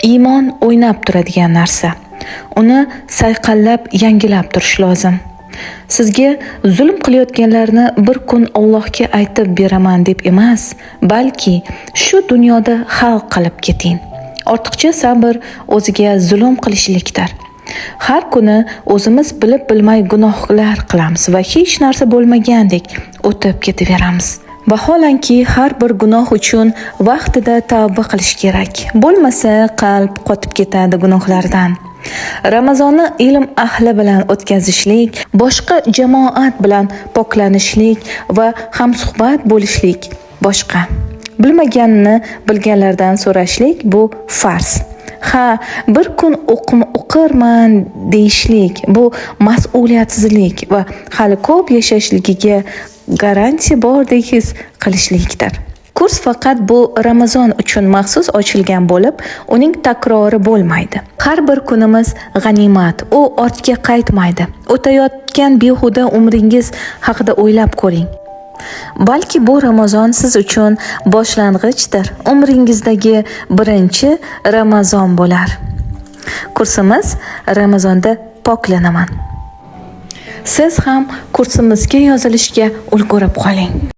Iymon o'ynab turadigan narsa. Uni sayqallab yangilab turish lozim. Sizga zulm qilayotganlarni bir kun Allohga aytib beraman deb emas, balki shu dunyoda hal qilib keting. Ortiqcha sabr o'ziga zulm qilishlikdir. Har kuni o'zimiz bilib bilmay gunohlar qilamiz va hech narsa bo'lmagandek o'tib ketaveramiz. Vaholanki har bir gunoh uchun vaqtida tavba qilish kerak. Bo'lmasa qalb qotib ketadi gunohlardan. Ramazonni ilm ahli bilan o'tkazishlik, boshqa jamoat bilan poklanishlik va hamsuhbat bo'lishlik boshqa. Bilmaganini bilganlardan so'rashlik bu farz. Bir kun o'qirman deyishlik bu mas'uliyatsizlik va hali ko'p yashashligiga garantiya bordek his qilishlikdir. Kurs faqat bu Ramazon uchun maxsus ochilgan bo'lib, uning takrori bo'lmaydi. Har bir kunimiz g'animat, u ortga qaytmaydi. O'tayotgan behuda umringiz haqida o'ylab ko'ring. Balki bu Ramazon siz uchun boshlang'ichdir. Umringizdagi birinchi Ramazon bo'lar. Kursimiz Ramazonda poklanaman. Siz ham kursimizga yozilishga ulgurib qoling.